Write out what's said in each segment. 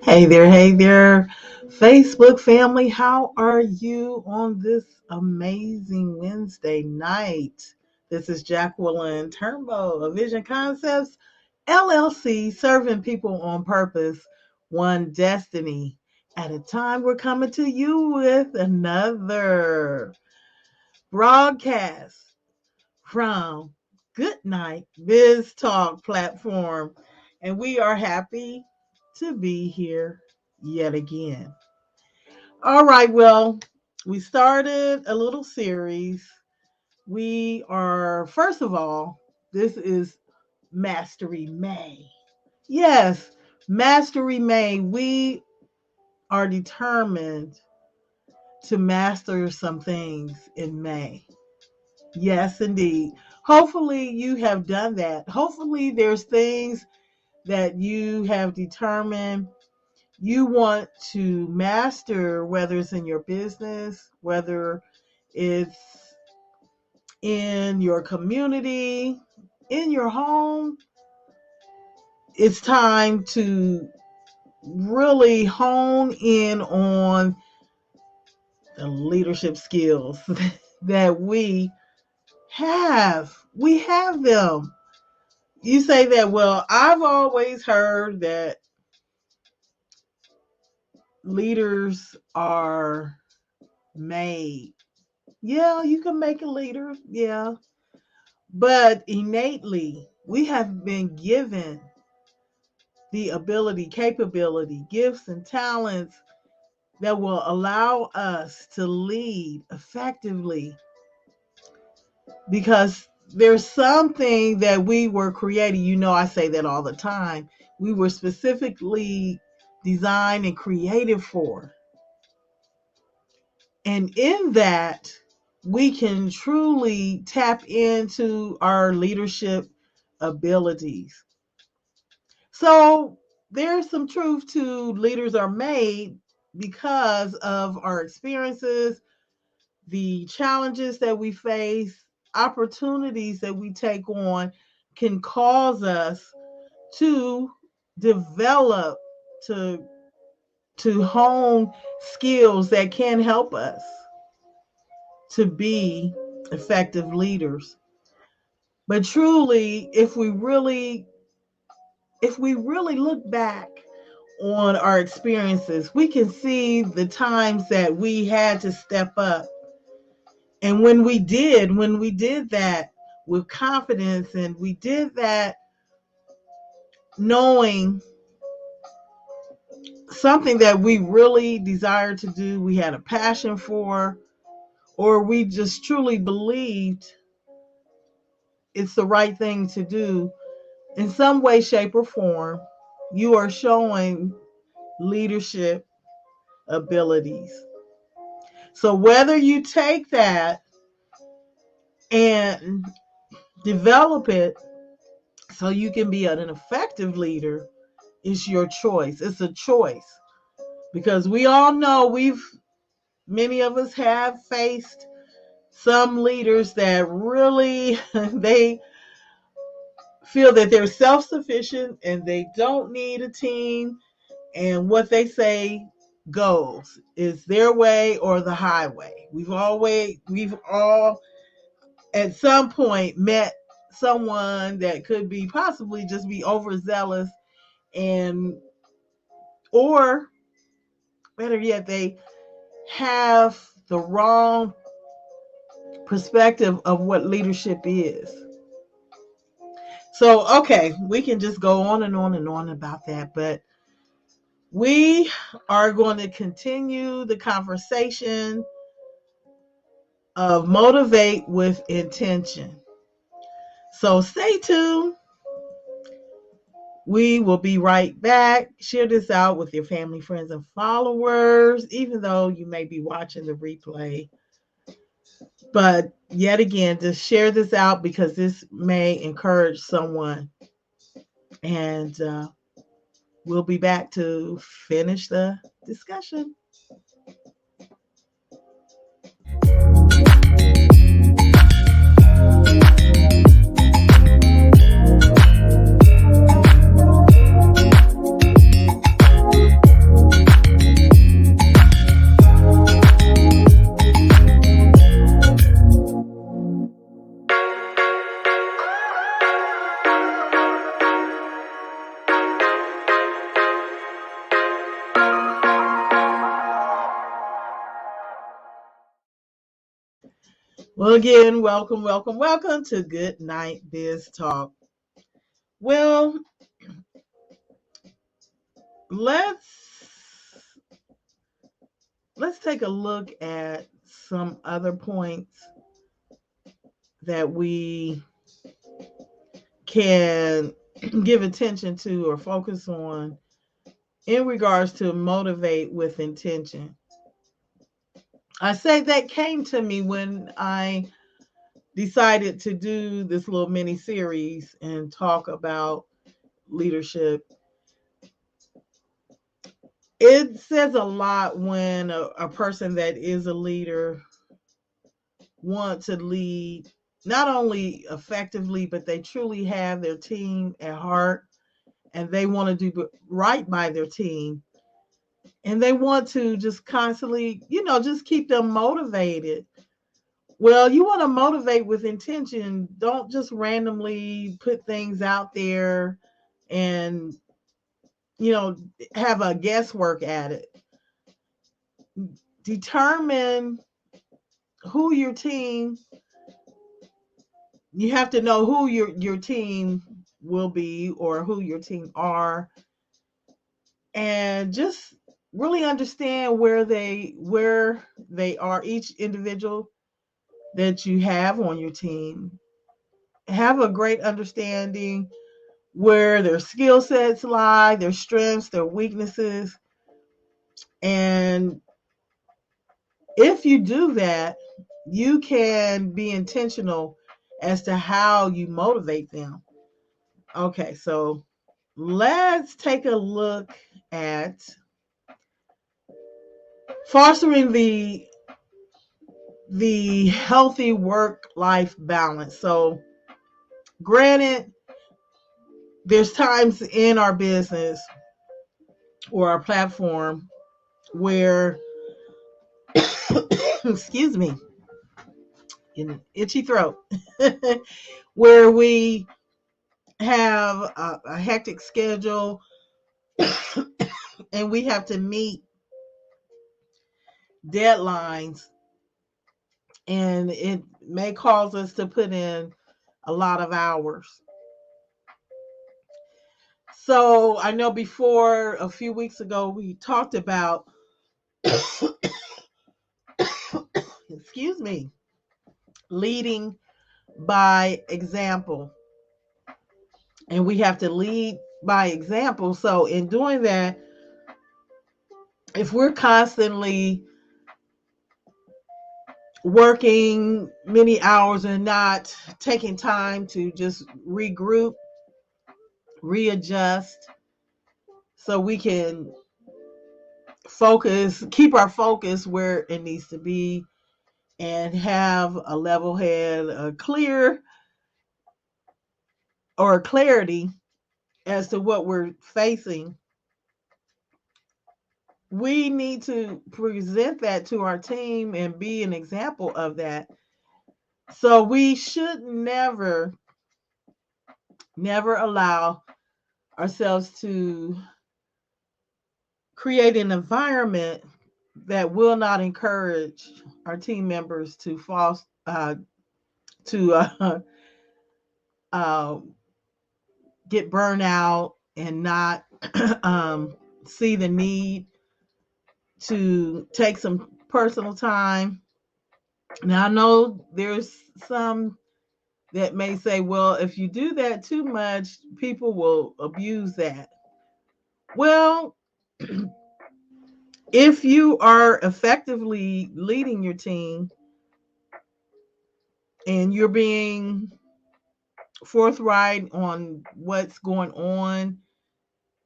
Hey there, Facebook family. How are you on this amazing Wednesday night? This is Jacqueline Turnbow of Vision Concepts LLC, serving people on purpose, one destiny at a time. We're coming to you with another broadcast from Good Night Biz Talk platform, and we are happy to be here yet again. All right, well, we started a little series. We are, first of all, this is Mastery May. Yes, Mastery May. We are determined to master some things in May. Yes, indeed. Hopefully, you have done that. Hopefully, there's things that you have determined you want to master, whether it's in your business, whether it's in your community, in your home. It's time to really hone in on the leadership skills that we have. We have them. You say that, well, I've always heard that leaders are made. Yeah, you can make a leader. Yeah. But innately, we have been given the ability, capability, gifts, and talents that will allow us to lead effectively, because there's something that we were created. You know, I say that all the time. We were specifically designed and created for. And in that, we can truly tap into our leadership abilities. So there's some truth to leaders are made because of our experiences, the challenges that we face, opportunities that we take on can cause us to develop, to hone skills that can help us to be effective leaders. But truly, if we really look back on our experiences, we can see the times that we had to step up. And when we did that with confidence, and we did that knowing something that we really desired to do, we had a passion for, or we just truly believed it's the right thing to do, in some way, shape, or form, you are showing leadership abilities. So whether you take that and develop it so you can be an effective leader, is your choice. It's a choice. Because we all know many of us have faced some leaders that really, they feel that they're self-sufficient and they don't need a team, and what they say goes, is their way or the highway. We've all at some point met someone that could be possibly just be overzealous, and or better yet, they have the wrong perspective of what leadership is. So, okay, we can just go on and on and on about that, but we are going to continue the conversation of motivate with intention. So stay tuned. We will be right back. Share this out with your family, friends, and followers, even though you may be watching the replay. But yet again, just share this out because this may encourage someone. And we'll be back to finish the discussion. Well, again, welcome to Good Night Biz Talk. Well, let's let's take a look at some other points that we can give attention to or focus on in regards to motivate with intention. I say that came to me when I decided to do this little mini series and talk about leadership. It says a lot when a person that is a leader wants to lead not only effectively, but they truly have their team at heart and they want to do right by their team. And they want to just constantly, just keep them motivated. Well, you want to motivate with intention. Don't just randomly put things out there and, you know, have a guesswork at it. Determine who your team, you have to know who your team will be or who your team are, and just really understand where they are, each individual that you have on your team. Have a great understanding where their skill sets lie, their strengths, their weaknesses. And if you do that, you can be intentional as to how you motivate them. Okay, so let's take a look at fostering the healthy work life balance. So, granted, there's times in our business or our platform where excuse me, an itchy throat, where we have a hectic schedule and we have to meet deadlines, and it may cause us to put in a lot of hours. So I know before a few weeks ago we talked about excuse me, leading by example. And we have to lead by example. So in doing that, if we're constantly working many hours and not taking time to just regroup, readjust, so we can keep our focus where it needs to be, and have a level head, a clear or clarity as to what we're facing, we need to present that to our team and be an example of that. So we should never allow ourselves to create an environment that will not encourage our team members to to uh, get burned out and not see the need to take some personal time. Now I know there's some that may say, well, if you do that too much, people will abuse that. Well, if you are effectively leading your team and you're being forthright on what's going on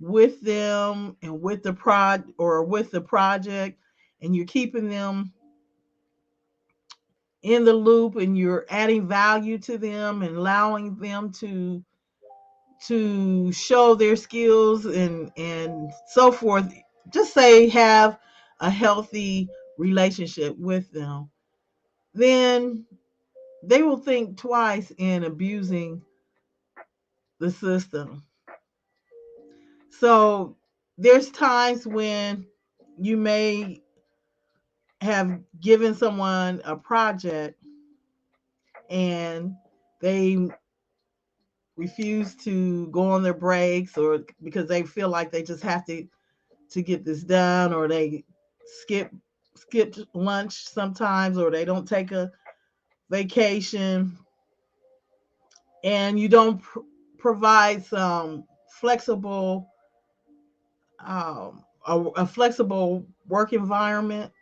with them and with the project, and you're keeping them in the loop and you're adding value to them and allowing them to show their skills and so forth, just say have a healthy relationship with them, then they will think twice in abusing the system. So there's times when you may have given someone a project and they refuse to go on their breaks, or because they feel like they just have to get this done, or they skip skip lunch sometimes, or they don't take a vacation, and you don't provide some flexible a flexible work environment,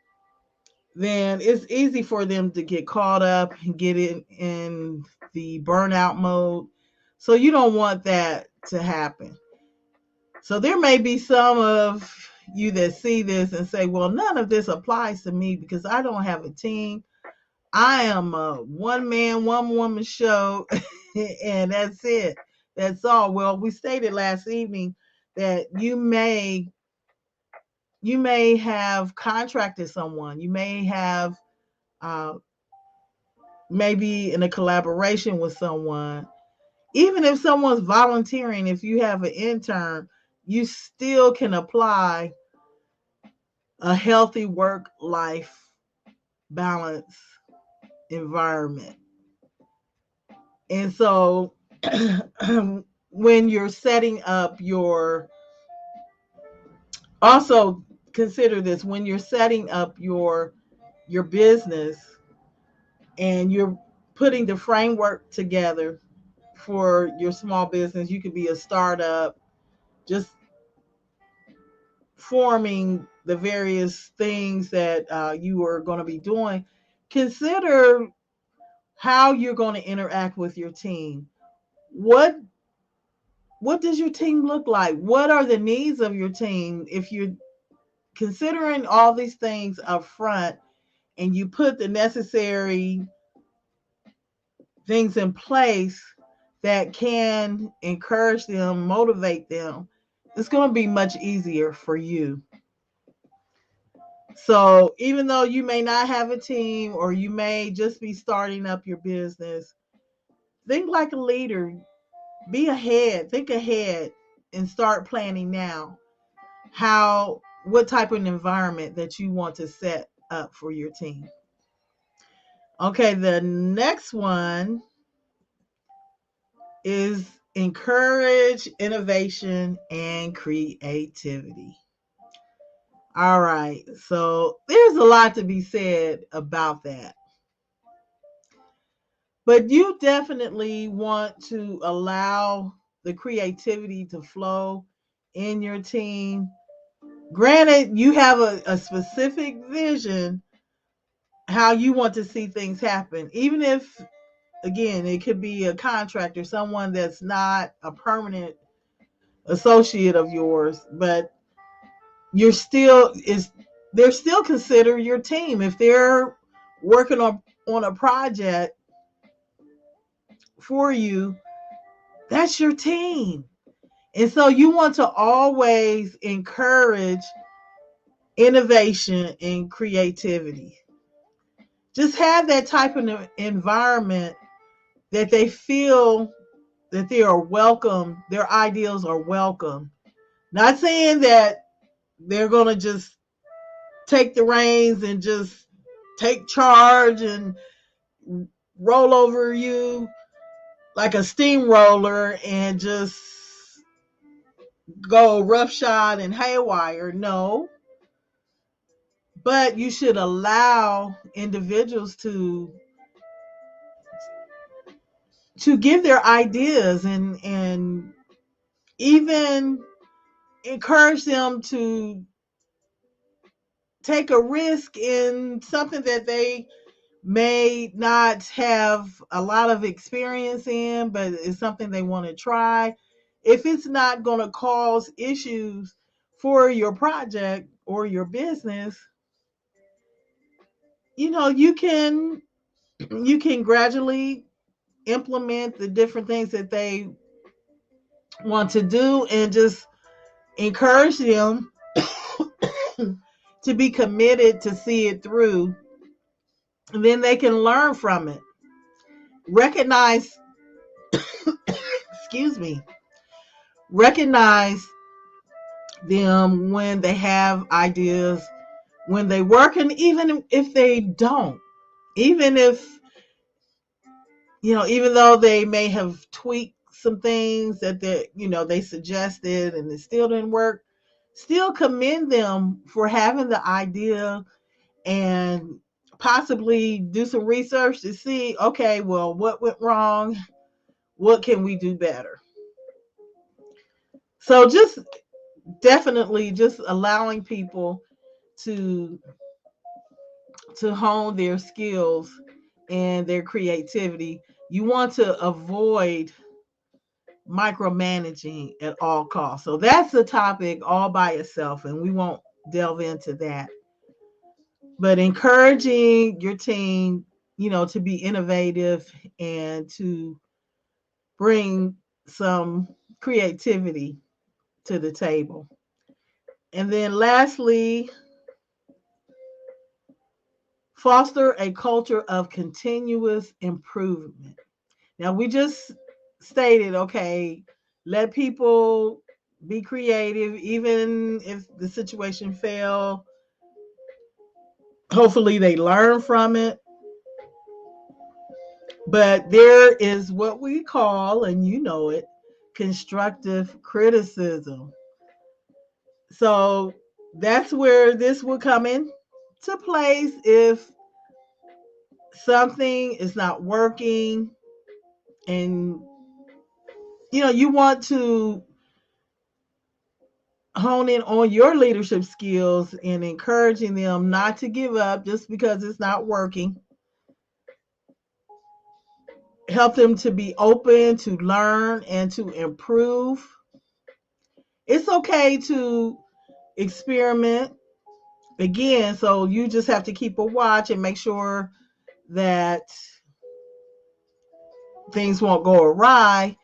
then it's easy for them to get caught up and get in the burnout mode. So you don't want that to happen. So there may be some of you that see this and say, well, none of this applies to me because I don't have a team. I am a one man, one woman show, and that's it. That's all. Well, we stated last evening that you may have contracted someone. You may have uh, maybe in a collaboration with someone. Even if someone's volunteering, if you have an intern, you still can apply a healthy work life balance environment. And so when you're setting up also consider this, when you're setting up your business and you're putting the framework together for your small business. You could be a startup, just forming the various things that you are going to be doing. Consider how you're going to interact with your team. What does your team look like? What are the needs of your team? If you're considering all these things up front and you put the necessary things in place that can encourage them, motivate them, it's going to be much easier for you. So, even though you may not have a team or you may just be starting up your business, think like a leader. Be ahead, think ahead, and start planning now what type of environment that you want to set up for your team. Okay, the next one is encourage innovation and creativity. All right, so there's a lot to be said about that. But you definitely want to allow the creativity to flow in your team. Granted, you have a specific vision how you want to see things happen, even if, again, it could be a contractor, someone that's not a permanent associate of yours, but they're still considered your team. If they're working on a project for you, that's your team. And so you want to always encourage innovation and creativity. Just have that type of environment that they feel that they are welcome, their ideas are welcome. Not saying that they're going to just take the reins and just take charge and roll over you like a steamroller and just go roughshod and haywire. No, but you should allow individuals to give their ideas and even encourage them to take a risk in something that they may not have a lot of experience in, but it's something they want to try. If it's not going to cause issues for your project or your business, you can gradually implement the different things that they want to do and just encourage them to be committed to see it through. And then they can learn from it. Recognize, excuse me, recognize them when they have ideas, when they work, and even if they don't, even if even though they may have tweaked some things that they suggested and it still didn't work, still commend them for having the idea and possibly do some research to see, okay, well, what went wrong? What can we do better? So just definitely just allowing people to hone their skills and their creativity. You want to avoid micromanaging at all costs. So that's a topic all by itself, and we won't delve into that. But encouraging your team, to be innovative and to bring some creativity to the table. And then lastly, foster a culture of continuous improvement. Now, we just stated, okay, let people be creative, even if the situation fail. Hopefully, they learn from it. But there is what we call, and you know it, constructive criticism. So that's where this will come in to place if something is not working and you want to hone in on your leadership skills and encouraging them not to give up just because it's not working. Help them to be open to learn and to improve. It's okay to experiment again, so you just have to keep a watch and make sure that things won't go awry,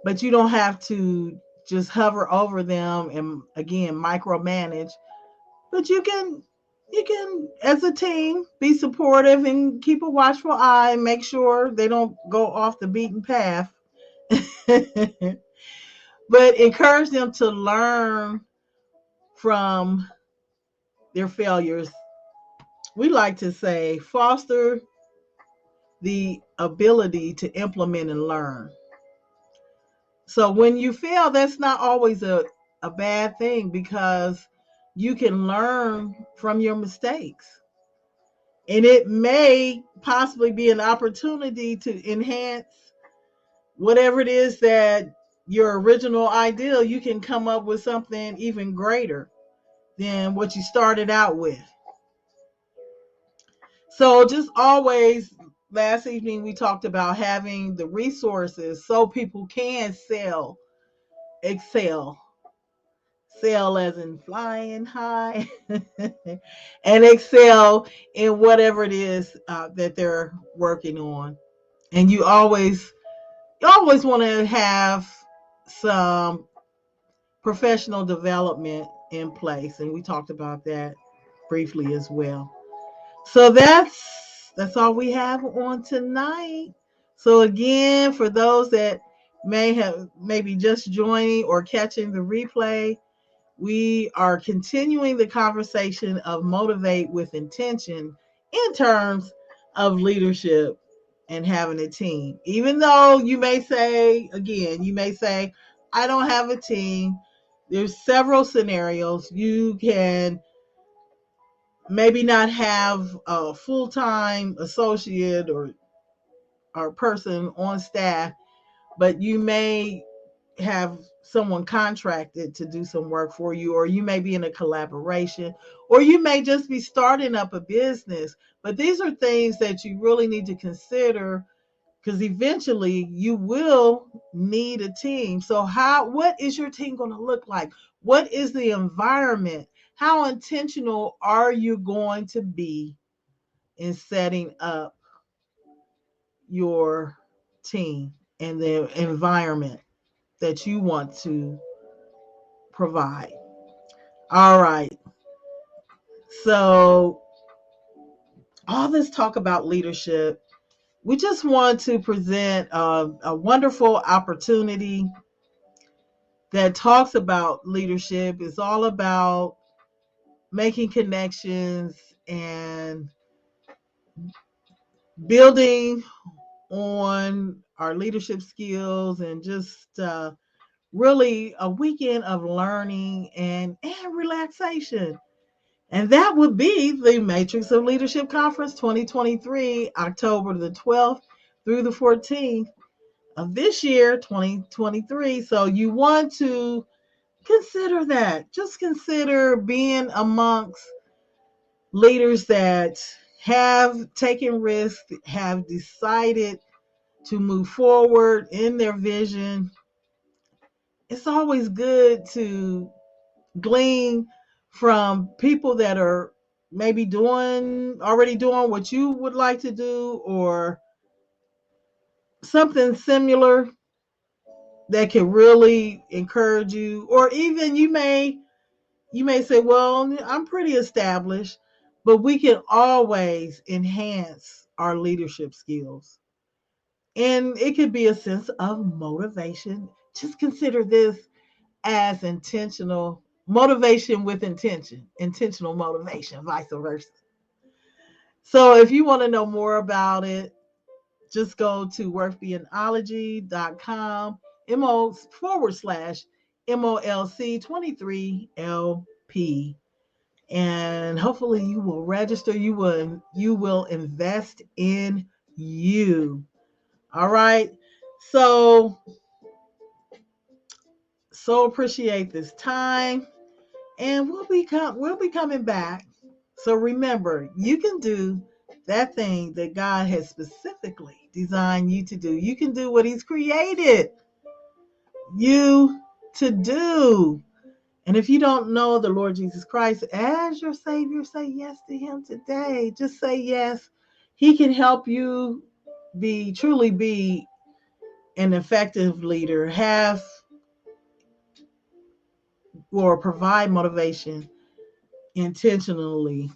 but you don't have to just hover over them and again micromanage. But you can as a team be supportive and keep a watchful eye and make sure they don't go off the beaten path. But encourage them to learn from their failures. We like to say foster the ability to implement and learn. So when you fail, that's not always a bad thing because you can learn from your mistakes. And it may possibly be an opportunity to enhance whatever it is that your original ideal, you can come up with something even greater than what you started out with. So just always, last evening we talked about having the resources so people can excel, sell as in flying high, and excel in whatever it is that they're working on. And you always want to have some professional development in place, and we talked about that briefly as well. So that's all we have on tonight. So again, for those that maybe just joining or catching the replay, we are continuing the conversation of motivate with intention in terms of leadership and having a team. Even though you may say, I don't have a team. There's several scenarios. You can maybe not have a full-time associate or person on staff, but you may have someone contracted to do some work for you, or you may be in a collaboration, or you may just be starting up a business. But these are things that you really need to consider because eventually you will need a team. So what is your team going to look like? What is the environment? How intentional are you going to be in setting up your team and the environment that you want to provide? All right. So, all this talk about leadership, we just want to present a wonderful opportunity that talks about leadership. It's all about making connections and building on our leadership skills and just really a weekend of learning and relaxation. And that would be the Matrix of Leadership Conference 2023, October the 12th through the 14th of this year, 2023. So you want to consider that. Just consider being amongst leaders that have taken risks, have decided to move forward in their vision. It's always good to glean from people that are maybe already doing what you would like to do, or something similar that can really encourage you. Or even you may say, well, I'm pretty established, but we can always enhance our leadership skills. And it could be a sense of motivation. Just consider this as intentional motivation with intentional motivation, vice versa. So if you want to know more about it, just go to worthbeingology.com, MO/MOLC23LP. And hopefully you will register. You will invest in you. All right. So appreciate this time, and we'll be coming back. So remember, you can do that thing that God has specifically designed you to do. You can do what He's created you to do. And if you don't know the Lord Jesus Christ as your Savior, say yes to Him today. Just say yes. He can help you truly be an effective leader, have or provide motivation intentionally.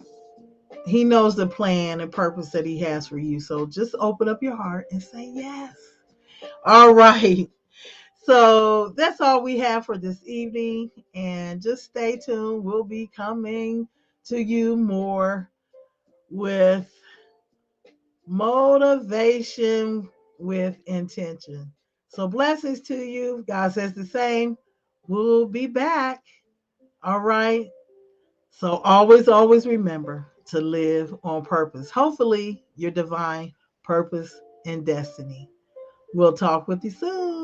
He knows the plan and purpose that He has for you. So just open up your heart and say yes. All right. So that's all we have for this evening. And just stay tuned. We'll be coming to you more with motivation with intention. So blessings to you. God says the same. We'll be back. All right. So always remember to live on purpose. Hopefully, your divine purpose and destiny. We'll talk with you soon.